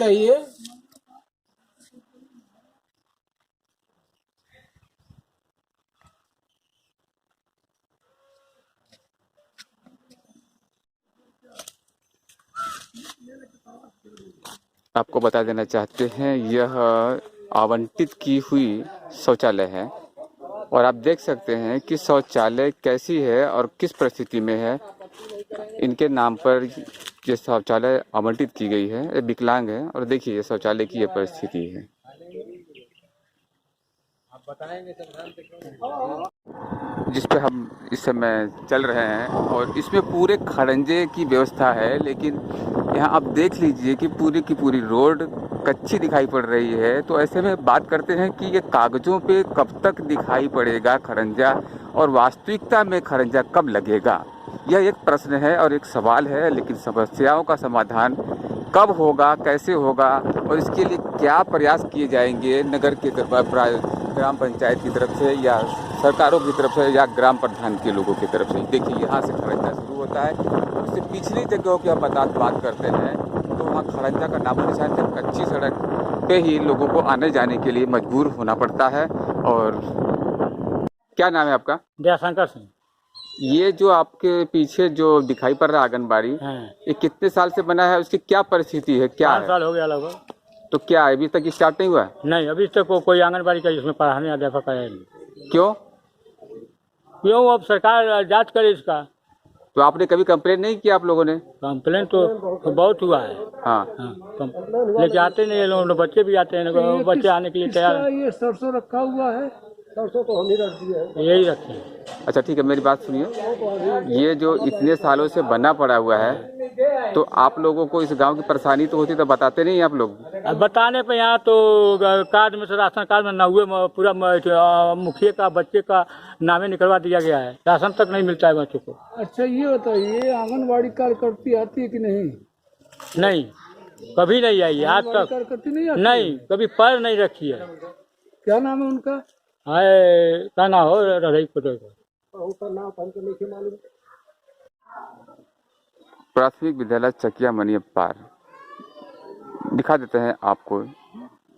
चाहिए। आपको बता देना चाहते हैं, यह आवंटित की हुई शौचालय है और आप देख सकते हैं कि शौचालय कैसी है और किस परिस्थिति में है। इनके नाम पर ये शौचालय आवंटित की गई है। ये विकलांग है और देखिए ये शौचालय की ये परिस्थिति है। जिस पे हम इस समय चल रहे हैं और इसमें पूरे खड़ंजे की व्यवस्था है, लेकिन यहाँ आप देख लीजिए कि पूरी की पूरी रोड कच्ची दिखाई पड़ रही है। तो ऐसे में बात करते हैं कि ये कागजों पे कब तक दिखाई पड़ेगा खड़ंजा और वास्तविकता में खड़ंजा कब लगेगा, यह एक प्रश्न है और एक सवाल है। लेकिन समस्याओं का समाधान कब होगा, कैसे होगा और इसके लिए क्या प्रयास किए जाएंगे नगर के ग्राम पंचायत की तरफ से या सरकारों की तरफ से या ग्राम प्रधान के लोगों की तरफ से। देखिए यहाँ से खड़ंजा शुरू होता है और उससे पिछली जगहों की हम बात करते हैं तो वहाँ खड़ंजा का नामो निशान जब कच्ची सड़क पे ही लोगों को आने जाने के लिए मजबूर होना पड़ता है। और क्या नाम है आपका? दयाशंकर सिंह। ये जो आपके पीछे जो दिखाई पड़ रहा है आंगनबाड़ी, ये कितने साल से बना है, उसकी क्या परिस्थिति है, क्या 5 साल हो गया लगभग। तो क्या अभी तक स्टार्ट नहीं हुआ है? नहीं, अभी तक कोई आंगनबाड़ी का इसमें पढ़ाने अध्यापक आया नहीं। क्यों? अब सरकार जांच करे इसका। तो आपने कभी कंप्लेन नहीं किया आप लोगों ने? कंप्लेन तो बहुत हुआ है। हाँ, लेके आते नहीं लोग, बच्चे भी आते हैं, बच्चे आने के लिए तैयार। ये सरसों रखा हुआ है, सरसों तो हम ही रख दिए हैं। यही रखे हैं। अच्छा ठीक है, मेरी बात सुनिए। ये जो इतने सालों से बना पड़ा हुआ है तो आप लोगों को इस गांव की परेशानी तो होती तो बताते नहीं आप लोग? अब बताने पे यहाँ तो कार्ड में से, राशन कार्ड में न हुए पूरा मुखिया का बच्चे का नामे निकलवा दिया गया है, राशन तक नहीं मिलता है बच्चों को। अच्छा ये बताइए, आंगनबाड़ी कार्यकर्ती आती है कि नहीं? नहीं, कभी नहीं आई है आज तक। कार्यकर्ती नहीं आती? नहीं, कभी पैर नहीं रखी है। क्या नाम है उनका? क्या नाम हो रही फोटो का? उनका नाम हमको नहीं मालूम। प्राथमिक विद्यालय चकिया मनिया पार दिखा देते हैं आपको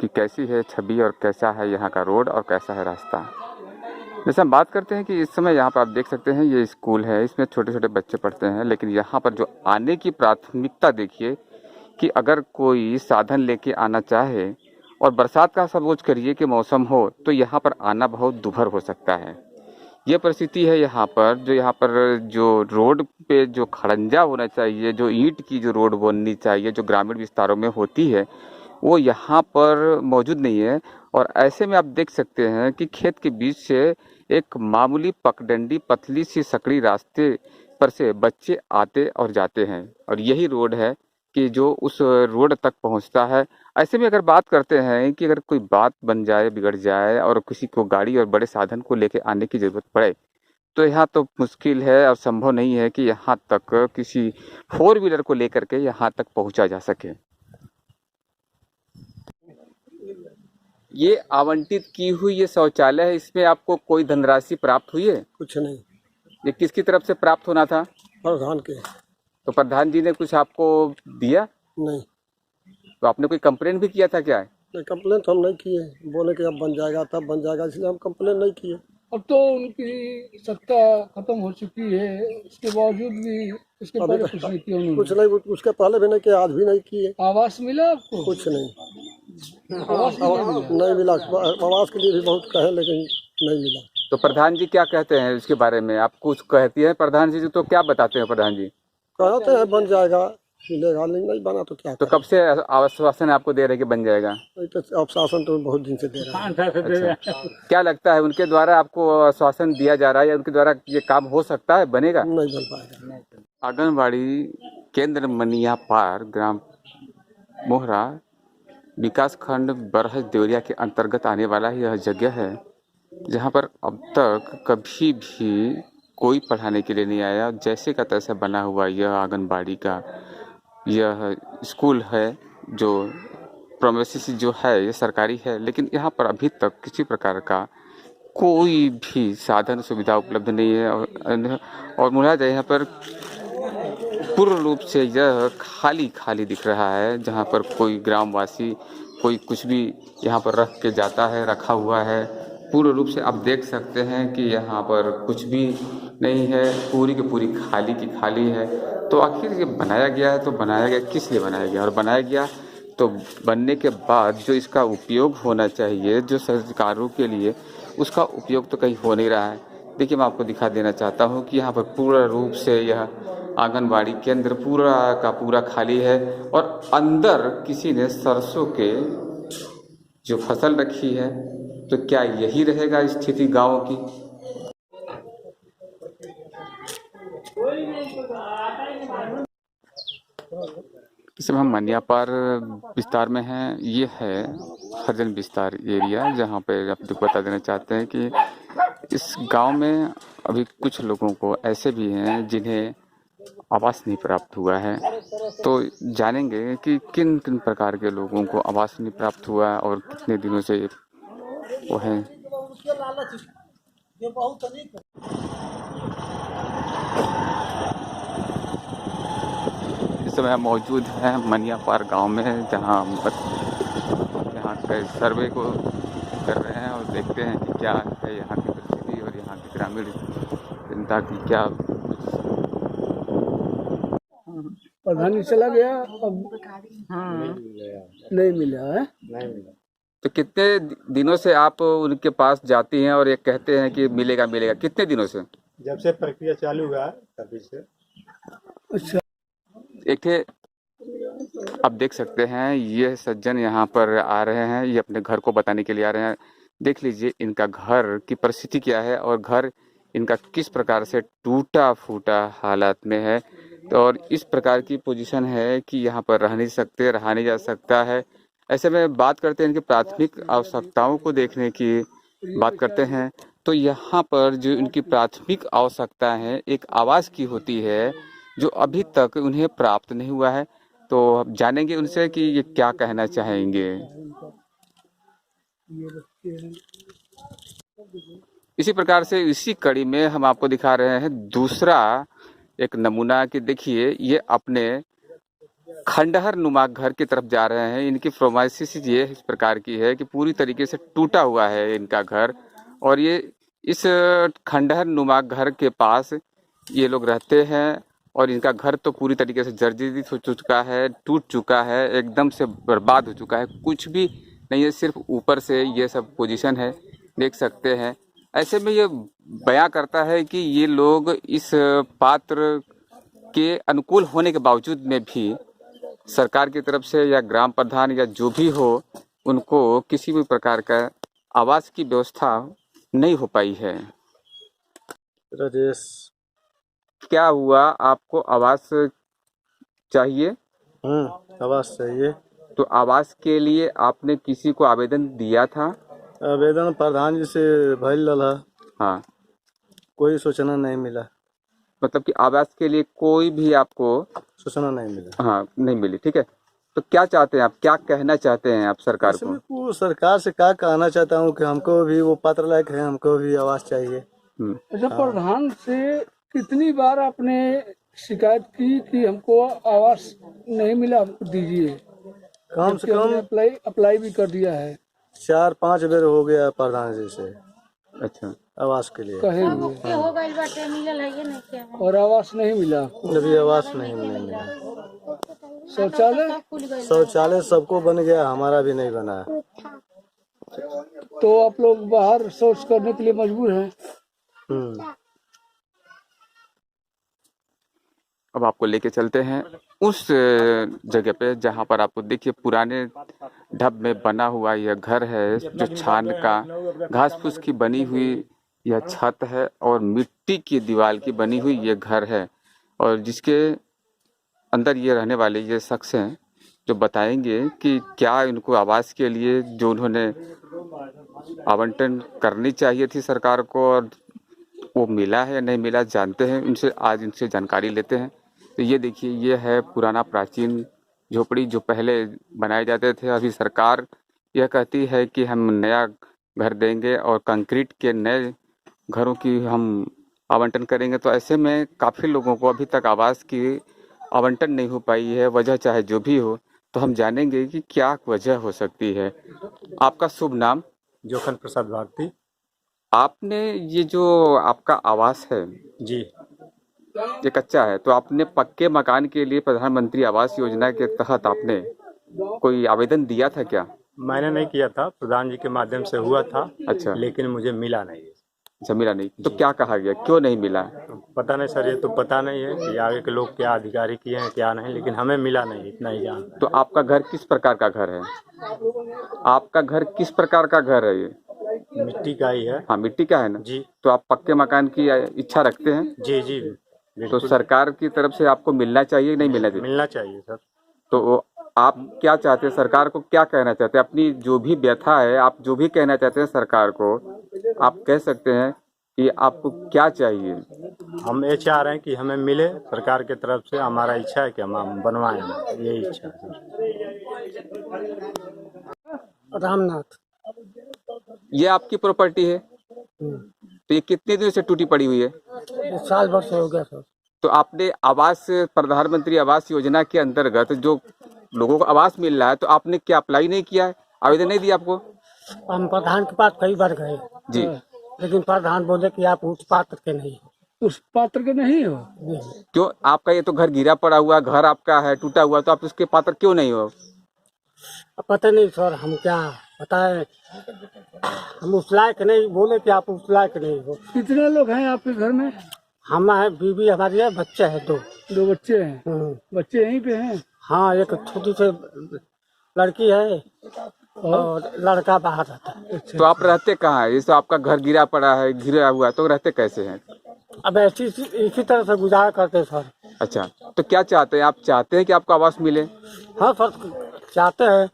कि कैसी है छवि और कैसा है यहाँ का रोड और कैसा है रास्ता। जैसे हम बात करते हैं कि इस समय यहाँ पर आप देख सकते हैं ये स्कूल है, इसमें छोटे छोटे बच्चे पढ़ते हैं। लेकिन यहाँ पर जो आने की प्राथमिकता देखिए कि अगर कोई साधन लेके आना चाहे और बरसात का सपोज करिए कि मौसम हो तो यहाँ पर आना बहुत दुभर हो सकता है। ये परिस्थिति है यहाँ पर जो रोड पे जो खड़ंजा होना चाहिए, जो ईंट की जो रोड बननी चाहिए जो ग्रामीण विस्तारों में होती है, वो यहाँ पर मौजूद नहीं है। और ऐसे में आप देख सकते हैं कि खेत के बीच से एक मामूली पगडंडी पतली सी सकड़ी रास्ते पर से बच्चे आते और जाते हैं और यही रोड है कि जो उस रोड तक पहुंचता है। ऐसे में अगर बात करते हैं कि अगर कोई बात बन जाए, बिगड़ जाए और किसी को गाड़ी और बड़े साधन को लेके आने की ज़रूरत पड़े तो यहाँ तो मुश्किल है और संभव नहीं है कि यहाँ तक किसी 4 व्हीलर को लेकर के यहाँ तक पहुँचा जा सके। ये आवंटित की हुई ये शौचालय है, इसमें आपको कोई धनराशि प्राप्त हुई है? कुछ नहीं। ये किसकी तरफ से प्राप्त होना था? प्रधान के। तो प्रधान जी ने कुछ आपको दिया? नहीं। तो आपने कोई कंप्लेन भी किया था क्या? नहीं, कंप्लेन तो हम नहीं किए, बोले कि अब बन जाएगा तब बन जाएगा, इसलिए हम कंप्लेन नहीं किए। अब तो उनकी सत्ता खत्म हो चुकी है, उसके बावजूद भी उसके पहले कुछ नहीं किया उन्होंने। कुछ नहीं, उसके पहले भी नहीं किया, आज भी नहीं किए। आवास मिला आपको? कुछ नहीं, आवास नहीं मिला। आवास के लिए भी बहुत कहे लेकिन नहीं मिला। तो प्रधान जी क्या कहते हैं इसके बारे में? आप कुछ कहती है प्रधान जी तो क्या बताते हैं प्रधान जी? कहते हैं बन जाएगा, मिलेगा, नहीं बना तो क्या? तो कब से आश्वासन आपको दे रहे कि बन जाएगा? तो आश्वासन तो बहुत दिन से दे रहा है। अच्छा। क्या लगता है उनके द्वारा आपको आश्वासन दिया जा रहा है या उनके द्वारा ये काम हो सकता है, बनेगा? नहीं बन पाएगा। आंगनबाड़ी केंद्र मनिया पार ग्राम मोहरा विकास खंड बरहज देवरिया के अंतर्गत आने वाला यह जगह है जहाँ पर अब तक कभी भी कोई पढ़ाने के लिए नहीं आया। जैसे का तैसा बना हुआ यह आंगनबाड़ी का यह स्कूल है, जो प्रोमिस जो है ये सरकारी है, लेकिन यहाँ पर अभी तक किसी प्रकार का कोई भी साधन सुविधा उपलब्ध नहीं है। और मुलाजा यहाँ पर पूर्ण रूप से यह खाली खाली दिख रहा है, जहाँ पर कोई ग्रामवासी कोई कुछ भी यहाँ पर रख के जाता है, रखा हुआ है। पूर्ण रूप से आप देख सकते हैं कि यहाँ पर कुछ भी नहीं है, पूरी की पूरी खाली की खाली है। तो आखिर ये बनाया गया है तो बनाया गया किस लिए बनाया गया, और बनाया गया तो बनने के बाद जो इसका उपयोग होना चाहिए जो सरकारों के लिए, उसका उपयोग तो कहीं हो नहीं रहा है। देखिए, मैं आपको दिखा देना चाहता हूँ कि यहाँ पर पूर्ण रूप से यह आंगनबाड़ी केंद्र पूरा का पूरा खाली है, और अंदर किसी ने सरसों के जो फसल रखी है, तो क्या यही रहेगा स्थिति गाँव की? इस समय हम मनियापार विस्तार में हैं। ये है हरिजन विस्तार एरिया, जहाँ पे आप बता देना चाहते हैं कि इस गांव में अभी कुछ लोगों को ऐसे भी हैं जिन्हें आवास नहीं प्राप्त हुआ है। तो जानेंगे कि किन किन प्रकार के लोगों को आवास नहीं प्राप्त हुआ है और कितने दिनों से वो है। इस समय हम मौजूद हैं मनियापार गांव में, जहां यहाँ के सर्वे को कर रहे हैं और देखते हैं कि क्या है यहाँ की परिस्थिति और यहाँ की ग्रामीण जनता की क्या। प्रधानी चला गया, अब नहीं मिला है। तो कितने दिनों से आप उनके पास जाती हैं और ये कहते हैं कि मिलेगा मिलेगा, कितने दिनों से? जब से प्रक्रिया चालू हुआ तभी से। अच्छा, एक थे आप देख सकते हैं, ये सज्जन यहाँ पर आ रहे हैं, ये अपने घर को बताने के लिए आ रहे हैं। देख लीजिए इनका घर की परिस्थिति क्या है और घर इनका किस प्रकार से टूटा फूटा हालत में है। तो और इस प्रकार की पोजीशन है कि यहाँ पर रह नहीं सकते, रहा नहीं जा सकता है। ऐसे में बात करते हैं इनकी प्राथमिक आवश्यकताओं को देखने की बात करते हैं, तो यहाँ पर जो इनकी प्राथमिक आवश्यकता है एक आवास की होती है, जो अभी तक उन्हें प्राप्त नहीं हुआ है। तो अब जानेंगे उनसे कि ये क्या कहना चाहेंगे। इसी प्रकार से इसी कड़ी में हम आपको दिखा रहे हैं दूसरा एक नमूना कि देखिए ये अपने खंडहर नुमा घर की तरफ जा रहे हैं। इनकी फरमाइश ये इस प्रकार की है कि पूरी तरीके से टूटा हुआ है इनका घर, और ये इस खंडहर नुमा घर के पास ये लोग रहते हैं, और इनका घर तो पूरी तरीके से जर्जरित हो चुका है, टूट चुका है, एकदम से बर्बाद हो चुका है, कुछ भी नहीं है, सिर्फ ऊपर से ये सब पोजीशन है, देख सकते हैं। ऐसे में ये बयां करता है कि ये लोग इस पात्र के अनुकूल होने के बावजूद में भी सरकार की तरफ से या ग्राम प्रधान या जो भी हो, उनको किसी भी प्रकार का आवास की व्यवस्था नहीं हो पाई है। राजेश, क्या हुआ, आपको आवास चाहिए? आवास चाहिए। तो आवास के लिए आपने किसी को आवेदन दिया था? आवेदन प्रधान जी से भइल रहा। हाँ, कोई सूचना नहीं मिला। मतलब कि आवास के लिए कोई भी आपको सूचना नहीं मिला। हाँ, नहीं मिली। ठीक है, तो क्या चाहते हैं आप, क्या कहना चाहते हैं आप सरकार को? सरकार से क्या कहना चाहता हूँ कि हमको भी वो पात्र लायक है, हमको भी आवास चाहिए। अच्छा, प्रधान से कितनी बार आपने शिकायत की कि हमको आवास नहीं मिला, हमको दीजिए? कम से कम अप्लाई भी कर दिया है, 4-5 बेर हो गया प्रधान जी से। अच्छा, आवास के लिए कहे हुए हो गइल बाटे, मिलल है ये नहीं क्या है? और आवास नहीं मिला। अभी आवास नहीं मिला। शौचालय सबको बन गया, हमारा भी नहीं बना। तो आप लोग बाहर शौच करने के लिए मजबूर हैं। अब आपको लेके चलते हैं उस जगह पे जहाँ पर आपको देखिए पुराने ढब में बना हुआ यह घर है, जो छान का घास फूस की बनी हुई यह छत है और मिट्टी की दीवार की बनी हुई ये घर है, और जिसके अंदर ये रहने वाले ये शख्स हैं जो बताएंगे कि क्या इनको आवास के लिए जो उन्होंने आवंटन करनी चाहिए थी सरकार को, और वो मिला है या नहीं मिला, जानते हैं उनसे, आज इनसे जानकारी लेते हैं। तो ये देखिए, ये है पुराना प्राचीन झोपड़ी जो पहले बनाए जाते थे। अभी सरकार यह कहती है कि हम नया घर देंगे और कंक्रीट के नए घरों की हम आवंटन करेंगे। तो ऐसे में काफ़ी लोगों को अभी तक आवास की आवंटन नहीं हो पाई है, वजह चाहे जो भी हो, तो हम जानेंगे कि क्या वजह हो सकती है। आपका शुभ नाम? जोखन प्रसाद भारती। आपने ये जो आपका आवास है जी, ये कच्चा है, तो आपने पक्के मकान के लिए प्रधानमंत्री आवास योजना के तहत आपने कोई आवेदन दिया था क्या? मैंने नहीं किया था, प्रधान जी के माध्यम से हुआ था। अच्छा। लेकिन मुझे मिला नहीं। अच्छा, मिला नहीं तो क्या कहा गया, क्यों नहीं मिला? पता नहीं सर, ये तो पता नहीं है कि आगे के लोग क्या अधिकारी किए हैं क्या नहीं, लेकिन हमें मिला नहीं, इतना ही जान। तो आपका घर किस प्रकार का घर है? आपका घर किस प्रकार का घर है? ये मिट्टी का ही है। हाँ, मिट्टी का है ना जी तो आप पक्के मकान की इच्छा रखते हैं? जी जी, तो बिल्कुल सरकार की तरफ से आपको मिलना चाहिए नहीं मिलना चाहिए? मिलना चाहिए सर। तो आप क्या चाहते हैं, सरकार को क्या कहना चाहते हैं? अपनी जो भी व्यथा है, आप जो भी कहना चाहते हैं सरकार को, आप कह सकते हैं कि आपको क्या चाहिए? हम ये चाह रहे हैं कि हमें मिले सरकार के तरफ से। हमारा इच्छा है कि हम बनवाएं, यही इच्छा है सर। रामनाथ। ये आपकी प्रॉपर्टी है? तो ये कितने दिन से टूटी पड़ी हुई है? साल भर से हो गया सर। तो आपने आवास, प्रधानमंत्री आवास योजना के अंतर्गत जो लोगों को आवास मिल रहा है, तो आपने क्या अप्लाई नहीं किया है, आवेदन नहीं दिया आपको? हम प्रधान के पास कई बार गए जी, लेकिन प्रधान बोले कि आप उस पात्र के नहीं हो। उस पात्र के नहीं हो? क्यों? आपका ये तो घर गिरा पड़ा हुआ, घर आपका है टूटा हुआ, तो आप उसके पात्र क्यों नहीं हो? पता नहीं सर, हम क्या बताएं, हम उस लायक नहीं, बोले कि आप उस लायक नहीं हो। कितने लोग हैं आपके घर में? हम है, बीवी हमारी है, बच्चे हैं दो बच्चे हैं। बच्चे यहीं पे हैं? हाँ, एक छोटी सी लड़की है और लड़का बाहर रहता है। तो आप रहते कहाँ है? जैसे आपका घर गिरा पड़ा है, गिरा हुआ, तो रहते कैसे हैं? अब इसी तरह से गुजारा करते सर। अच्छा, तो क्या चाहते हैं आप? चाहते हैं कि आपको आवास मिले? हाँ सर, चाहते हैं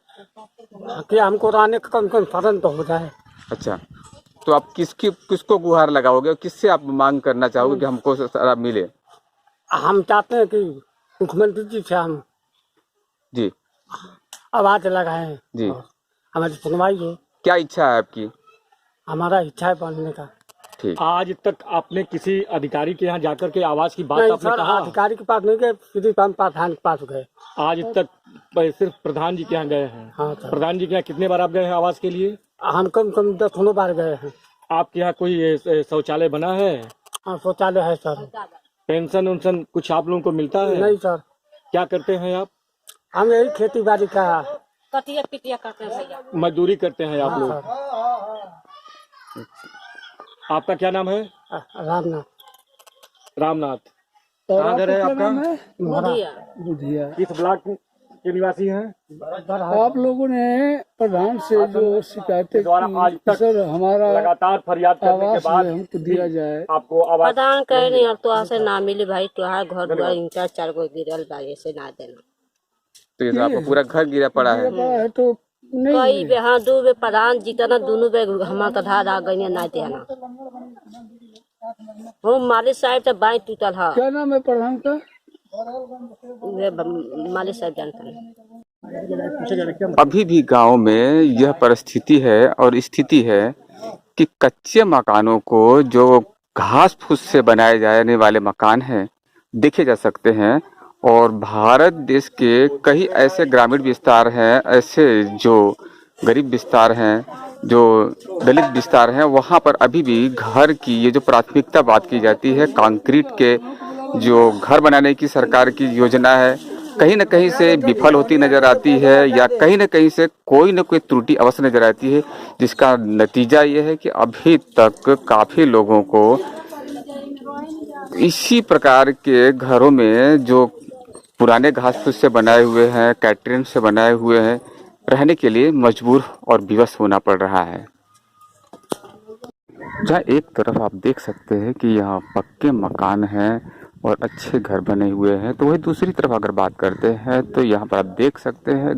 कि हमको रहने का कम से कम साधन तो हो जाए। अच्छा, तो आप किसको गुहार लगाओगे और किससे आप मांग करना चाहोगे कि हमको सारा मिले? हम चाहते हैं कि मुख्यमंत्री जी से हम जी आवाज लगाएं जी। और हमारी सुनवाई हो। क्या इच्छा है आपकी? हमारा इच्छा है बनने का। ठीक। आज तक आपने किसी अधिकारी के यहाँ जाकर के आवास की बात नहीं आपने सर, कहा? अधिकारी के पास नहीं गए, सीधे हम प्रधान के पास गए। आज तक सिर्फ प्रधान जी के यहाँ गए हैं? हाँ सर। प्रधान जी के यहाँ कितने बार आप गए हैं आवास के लिए? हम कम से कम 10 बार गए हैं। आपके यहाँ कोई शौचालय बना है? हाँ, शौचालय है सर। पेंशन उनशन कुछ आप लोगों को मिलता है? नहीं सर। क्या करते हैं आप? हम यही खेती बाड़ी का कटिया पिटिया करते हैं भैया। मजदूरी करते हैं आप लोग? आपका क्या नाम है? रामनाथ। रामनाथ। कहाँ घर है आपका? बुधिया। किस ब्लॉक के निवासी हैं? आप लोगों ने प्रधान से जो शिकायतें द्वारा आज तक सर हमारा लगातार फरियाद करने के बाद हमको दिया जाए। आपको आवास प्रधान कहे नहीं, अब तो ऐसे ना मिले भाई, तुहार घर द्वार इंचा 4 गो गिरल बा, ऐसे ना देना। तो ये तो आपका पूरा घर गिरा पड़ा है। तो कई बे हाँ 2 बे प्रधान जीतना, दोनों बे हमारा कधार आ गई ना देना। हम मालिक साहब तो बाई टूटल है। क्या नाम है प्रधान का? मालिक साहब जानते हैं। अभी भी गांव में यह परिस्थिति है और स्थिति है कि कच्चे मकानों को, जो घास फूस से बनाए जाने वाले मकान हैं, देखे जा सकते हैं। और भारत देश के कई ऐसे ग्रामीण विस्तार हैं, ऐसे जो गरीब विस्तार हैं, जो दलित विस्तार हैं, वहाँ पर अभी भी घर की ये जो प्राथमिकता बात की जाती है, कंक्रीट के जो घर बनाने की सरकार की योजना है, कहीं न कहीं से विफल होती नजर आती है, या कहीं न कहीं से कोई न कोई त्रुटि अवश्य नजर आती है, जिसका नतीजा ये है कि अभी तक काफ़ी लोगों को इसी प्रकार के घरों में, जो पुराने घास फूस से बनाए हुए हैं, कैटरिंग से बनाए हुए हैं, रहने के लिए मजबूर और विवश होना पड़ रहा है। जहाँ एक तरफ आप देख सकते हैं कि यहाँ पक्के मकान हैं और अच्छे घर बने हुए हैं, तो वही दूसरी तरफ अगर बात करते हैं तो यहाँ पर आप देख सकते हैं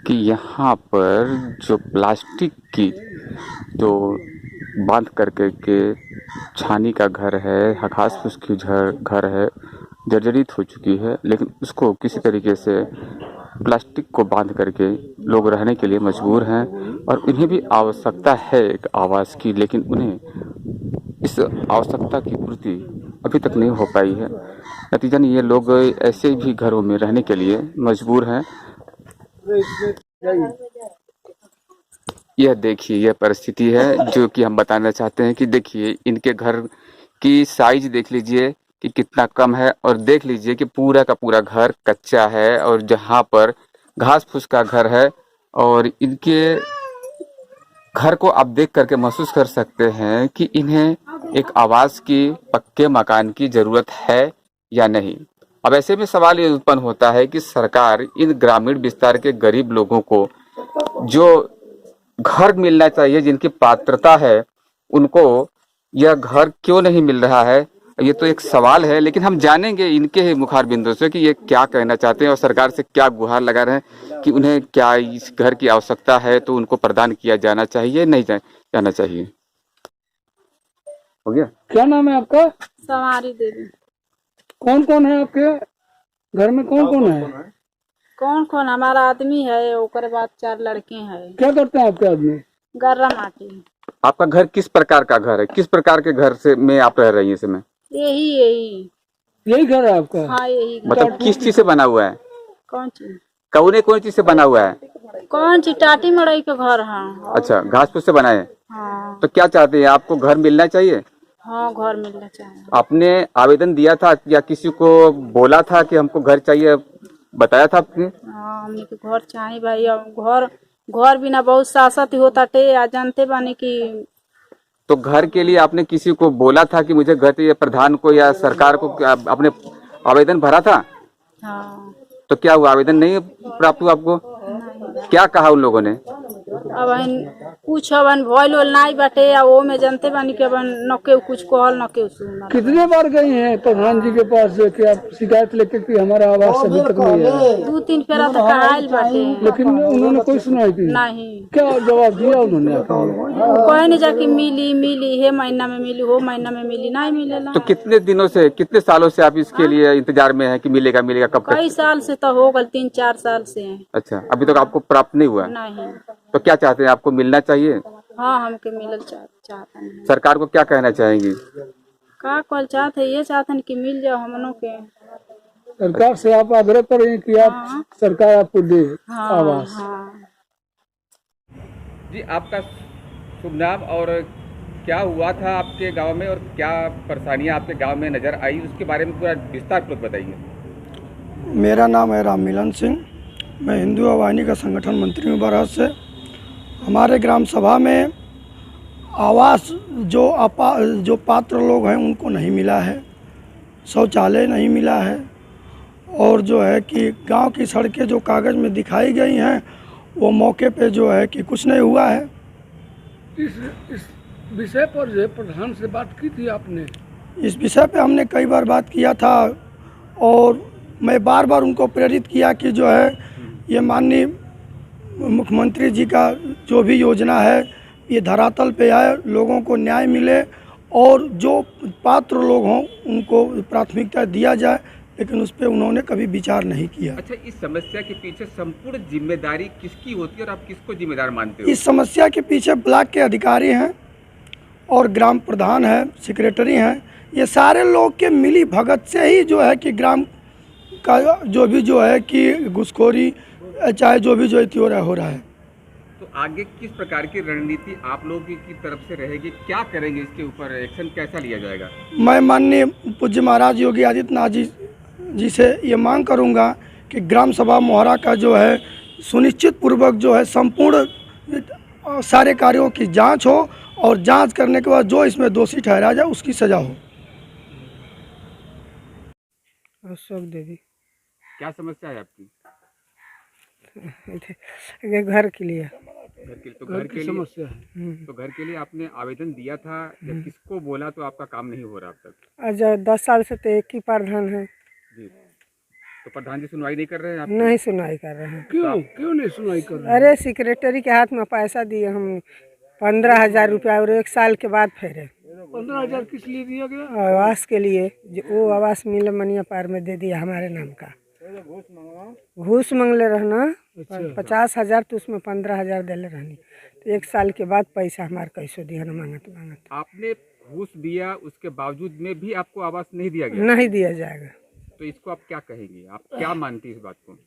कि यहाँ पर जो प्लास्टिक की जो बांध करके के छानी का घर है, घास फूस की घर है, जर्जरित हो चुकी है, लेकिन उसको किसी तरीके से प्लास्टिक को बांध करके लोग रहने के लिए मजबूर हैं। और उन्हें भी आवश्यकता है एक आवास की, लेकिन उन्हें इस आवश्यकता की पूर्ति अभी तक नहीं हो पाई है। नतीजन ये लोग ऐसे भी घरों में रहने के लिए मजबूर हैं। यह देखिए, यह परिस्थिति है जो कि हम बताना चाहते हैं कि देखिए इनके घर की साइज देख लीजिए कि कितना कम है, और देख लीजिए कि पूरा का पूरा घर कच्चा है, और जहाँ पर घास फूस का घर है, और इनके घर को आप देख करके महसूस कर सकते हैं कि इन्हें एक आवास की, पक्के मकान की जरूरत है या नहीं। अब ऐसे में सवाल ये उत्पन्न होता है कि सरकार इन ग्रामीण विस्तार के गरीब लोगों को जो घर मिलना चाहिए, जिनकी पात्रता है, उनको यह घर क्यों नहीं मिल रहा है, ये तो एक सवाल है। लेकिन हम जानेंगे इनके ही मुखार बिंदु से कि ये क्या कहना चाहते हैं और सरकार से क्या गुहार लगा रहे हैं कि उन्हें क्या इस घर की आवश्यकता है तो उनको प्रदान किया जाना चाहिए, नहीं जाना चाहिए। हो गया। क्या नाम है आपका? सवारी देवी। कौन कौन है आपके घर में? कौन कौन है? कौन कौन? हमारा आदमी है, ओकर बाद 4 लड़के हैं। क्या करते हैं आपके आदमी? गर्रा माटी। आपका घर किस प्रकार का घर है? किस प्रकार के घर से में आप रह रही हैं इस समय? यही घर है आपका? हाँ, यही घर। मतलब किस चीज से बना हुआ है? कौन चीज? कौन चीज से बना हुआ है? कौन चीज? टाटी मड़ई का घर है। अच्छा, घास फूस से बना है। हाँ। तो क्या चाहते हैं, आपको घर मिलना चाहिए? हाँ, घर मिलना चाहिए। आपने आवेदन दिया था या किसी को बोला था कि हमको घर चाहिए, बताया था आपने? हाँ, हमने के घर चाहिए भाई। अब घर बिना बहुत सासत होता टे, जानते बानी की। तो घर के लिए आपने किसी को बोला था कि मुझे घर चाहिए, प्रधान को या सरकार को? आपने आवेदन भरा था? हाँ। तो क्या हुआ, आवेदन नहीं प्राप्त हुआ आपको? क्या कहा उन लोगों ने? अब कुछ अवन भइल होल नहीं बाटे, आ वो में जानते बानी कि अवन न के कुछ कहल न के सुनल। कितने बार गई हैं प्रधान जी के पास कि आप शिकायत लेके कि हमारा आवास अभी तक नहीं है? 2-3 फेरा तो कहाइल बाटे, लेकिन उन्होंने कोई सुनाई की नहीं। क्या जवाब दिया उन्होंने? कहे नहीं जाके मिली हे महीना में मिली, हो महीना में मिली, नहीं मिलेला। तो कितने दिनों से, कितने सालों से आप इसके लिए इंतजार में हैं कि मिलेगा कब तक? कई साल से तो हो गल, 3-4 साल से। अच्छा, अभी तक आपको प्राप्त नहीं हुआ? नहीं। तो क्या चाहते हैं, आपको मिलना चाहिए? हाँ, हमके मिलल चाहते हैं। सरकार को क्या कहना चाहेंगी? का कल चाहते ये चाहते हैं कि मिल जाओ हमनों के। सरकार से आप आग्रह करें कि आप सरकार आपको दे आवास। हाँ। जी, आपका शुभ नाम और क्या हुआ था आपके गांव में और क्या परेशानियां आपके गांव में नजर आई, उसके बारे में पूरा विस्तार पूर्वक बताइए। मेरा नाम है राम मिलन सिंह। मैं हिंदू आवाहिनी का संगठन मंत्री हूँ बरहत से। हमारे ग्राम सभा में आवास जो पात्र लोग हैं उनको नहीं मिला है, शौचालय नहीं मिला है, और जो है कि गांव की सड़कें जो कागज़ में दिखाई गई हैं वो मौके पे जो है कि कुछ नहीं हुआ है। इस विषय पर जो प्रधान से बात की थी आपने? इस विषय पे हमने कई बार बात किया था, और मैं बार बार उनको प्रेरित किया कि जो है ये माननीय मुख्यमंत्री जी का जो भी योजना है ये धरातल पे आए, लोगों को न्याय मिले, और जो पात्र लोग हों उनको प्राथमिकता दिया जाए, लेकिन उस पर उन्होंने कभी विचार नहीं किया। अच्छा, इस समस्या के पीछे संपूर्ण जिम्मेदारी किसकी होती है और आप किसको जिम्मेदार मानते हो? इस समस्या के पीछे ब्लॉक के अधिकारी हैं और ग्राम प्रधान है, सेक्रेटरी हैं। ये सारे लोग के मिली भगत से ही जो है कि ग्राम का जो है कि घुसखोरी चाहे जो भी हो रहा है। तो आगे किस प्रकार की रणनीति आप लोगों की तरफ से रहेगी, क्या करेंगे, इसके ऊपर एक्शन कैसा लिया जाएगा? मैं माननीय पूज्य महाराज योगी आदित्यनाथ जी से ये मांग करूंगा कि ग्राम सभा मोहरा का जो है सुनिश्चित पूर्वक जो है संपूर्ण सारे कार्यों की जांच हो, और जांच करने के बाद जो इसमें दोषी ठहराया जाए उसकी सजा हो। अशोक देवी। क्या समस्या है आपकी? घर के लिए। तो घर के लिए समस्या है। तो घर के लिए आपने आवेदन दिया था या किसको बोला तो आपका काम नहीं हो रहा अब तक? आज 10 साल से तो एक ही प्रधान है जी। तो प्रधान जी सुनवाई नहीं कर रहे हैं? आप नहीं सुनवाई कर रहे हैं। क्यों नहीं सुनवाई कर रहे? अरे सेक्रेटरी के हाथ में पैसा दिए हम 15,000 रुपया, और 1 साल के बाद फेरे। 15,000 किस लिए दिया गया? आवास के लिए। जो वो आवास मिला मनिया पार में दे दिया हमारे नाम का। घूस मांगले रहना। 50,000 तो उसमें 15,000 दिले रहनी, तो 1 साल के बाद पैसा हमारे कैसे दिया न मांगत मांगत। आपने घूस दिया उसके बावजूद में भी आपको आवास नहीं दिया गया? नहीं दिया जाएगा। तो इसको आप क्या कहेंगे, आप क्या मानती है इस बात को?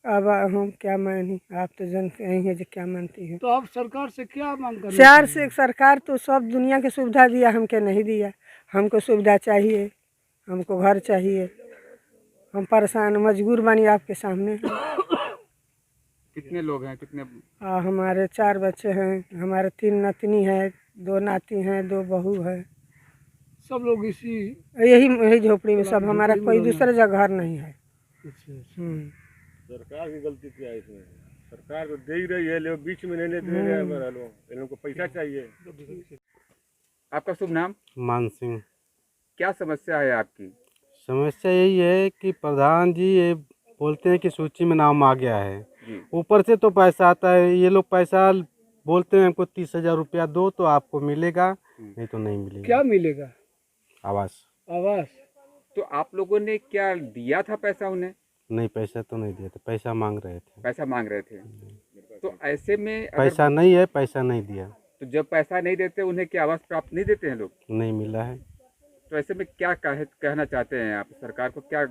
अब हम क्या मानी, आप तो जानते ही हैं जो क्या मानती है। तो आप सरकार से क्या मांग कर? सरकार तो सब दुनिया की सुविधा दिया, हमके नहीं दिया। हमको सुविधा चाहिए, हमको घर चाहिए, हम परेशान मजबूर बनी आपके सामने। कितने लोग हैं, कितने? हमारे 4 बच्चे हैं, हमारे 3 नतनी है, 2 नाती हैं, 2 बहू है। सब लोग इसी यही झोपड़ी में सब, हमारा कोई दूसरे जगह घर नहीं है। सरकार की गलती क्या है इसमें? सरकार तो दे ही रही है, लेकिन बीच में नहीं दे रहे हैं हमारा लोग, इन लोगों को पैसा चाहिए। आपका शुभ नाम? मान सिंह। क्या समस्या है आपकी? समस्या यही है कि प्रधान जी ये बोलते हैं कि सूची में नाम आ गया है, ऊपर से तो पैसा आता है, ये लोग पैसा बोलते हैं हमको 30,000 रुपया दो तो आपको मिलेगा, नहीं तो नहीं मिलेगा। क्या मिलेगा? आवास। आवास। तो आप लोगों ने क्या दिया था पैसा उन्हें? नहीं, पैसा तो नहीं दिया था, पैसा मांग रहे थे। पैसा मांग रहे थे, तो ऐसे में पैसा नहीं है, पैसा नहीं दिया। तो जब पैसा नहीं देते उन्हें क्या आवास प्राप्त नहीं देते हैं लोग? नहीं मिला है। तो ऐसे में क्या कहना चाहते हैं आप, सरकार को क्या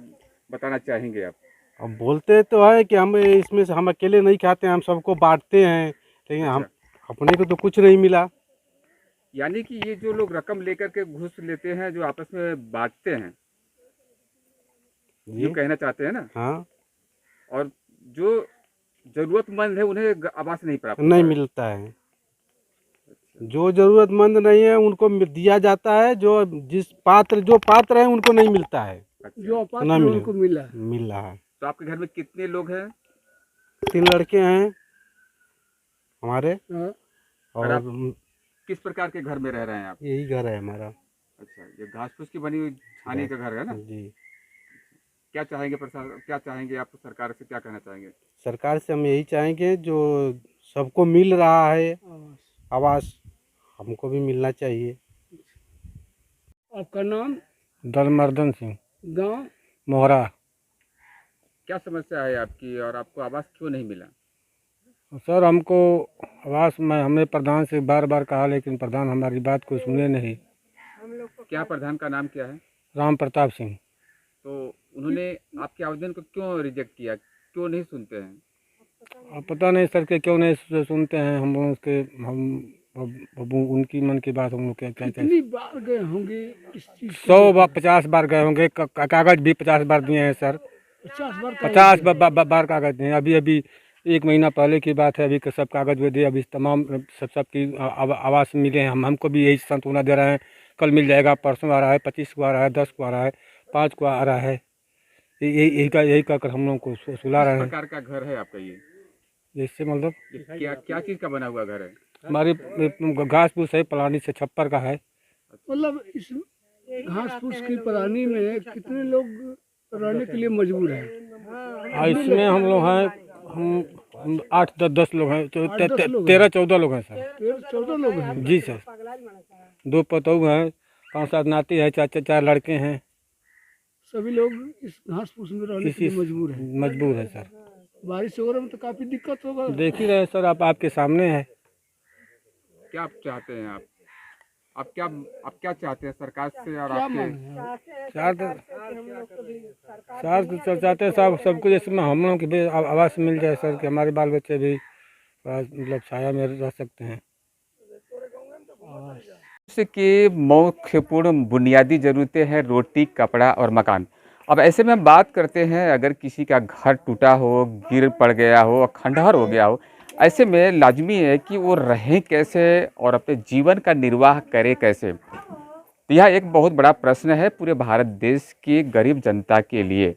बताना चाहेंगे आप? अब बोलते तो है कि हम इसमें से हम अकेले नहीं खाते हैं, हम सबको बांटते हैं, लेकिन हम अपने को तो कुछ नहीं मिला। यानी कि ये जो लोग रकम लेकर के घूस लेते हैं, जो आपस में बांटते हैं, ये कहना चाहते हैं ना? हाँ। और जो जरूरतमंद है उन्हें आवास नहीं प्राप्त नहीं मिलता है। जो जरूरतमंद नहीं है उनको दिया जाता है, जो पात्र है उनको नहीं मिलता है। जो अपात्र है उनको मिला है। तो आपके घर में कितने लोग हैं? 3 लड़के हैं हमारे। और आप किस प्रकार के घर में रह रहे हैं आप? यही घर है हमारा। अच्छा, ये घास फूस की बनी हुई छानी का घर है ना? जी। क्या चाहेंगे आप सरकार से, क्या कहना चाहेंगे? सरकार से हम यही चाहेंगे जो सबको मिल रहा है आवास, हमको भी मिलना चाहिए। आपका नाम? दलमर्दन सिंह। गांव? मोहरा। क्या समस्या है आपकी और आपको आवास क्यों नहीं मिला? सर हमको आवास में हमने प्रधान से बार बार कहा, लेकिन प्रधान हमारी बात को सुने नहीं। क्या प्रधान का नाम क्या है? राम प्रताप सिंह। तो उन्होंने आपके आवेदन को क्यों रिजेक्ट किया, क्यों नहीं सुनते हैं? पता नहीं सर के क्यों नहीं सुनते हैं, हम लोग उसके उनकी मन की बात हम लोग क्या कितनी बार गए होंगे इस चीज? 50 बार गए होंगे, कागज भी 50 बार दिए हैं सर। 50 बार कागज दिए। अभी 1 महीना पहले की बात है, अभी सब कागज भी दिए, अभी तमाम सबकी आवास मिले हैं। हमको भी यही सांत्वना दे रहे हैं, कल मिल जाएगा, परसों आ रहा है, 25 को आ रहा है, 10 को आ रहा है, 5 को आ रहा है। यही कहकर हम लोग को सुला रहे हैं। प्रकार का घर है आपका ये? जैसे मतलब क्या चीज का बना हुआ घर है? हमारी घास फूस है, पलानी से छप्पर का है। मतलब इस घास फूस की पलानी में कितने लोग रहने के लिए मजबूर हैं? इसमें हम लोग हैं, हम 8-10 लोग हैं, 13-14 लोग हैं सर। 13-14 लोग हैं? जी सर। 2 पतोह हैं, 5-7 नाती है, 4 लड़के हैं। सभी लोग इस घास फूस में रहने के लिए मजबूर है सर। बारिश वगैरह में तो काफी दिक्कत होगा। देख ही रहे सर, आपके सामने है। क्या आप चाहते हैं आप क्या चाहते हैं सरकार से? और आपके चाहते हैं साहब सबको, जैसे हम लोग की आवास मिल जाए सर, कि हमारे बाल बच्चे भी मतलब छाया में रह सकते हैं। की मुख्यपूर्ण बुनियादी ज़रूरतें हैं रोटी, कपड़ा और मकान। अब ऐसे में हम बात करते हैं, अगर किसी का घर टूटा हो, गिर पड़ गया हो और खंडहर हो गया हो, ऐसे में लाजमी है कि वो रहें कैसे और अपने जीवन का निर्वाह करे कैसे। तो यह एक बहुत बड़ा प्रश्न है पूरे भारत देश की गरीब जनता के लिए।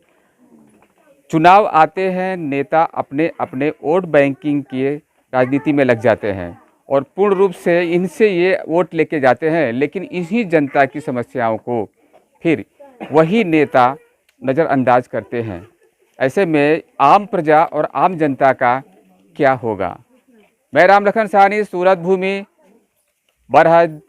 चुनाव आते हैं, नेता अपने अपने वोट बैंकिंग की राजनीति में लग जाते हैं और पूर्ण रूप से इनसे ये वोट लेके जाते हैं, लेकिन इन्हीं जनता की समस्याओं को फिर वही नेता नज़रअंदाज करते हैं। ऐसे में आम प्रजा और आम जनता का क्या होगा? मैं राम लखन साहनी, सूरत भूमि, बरहद,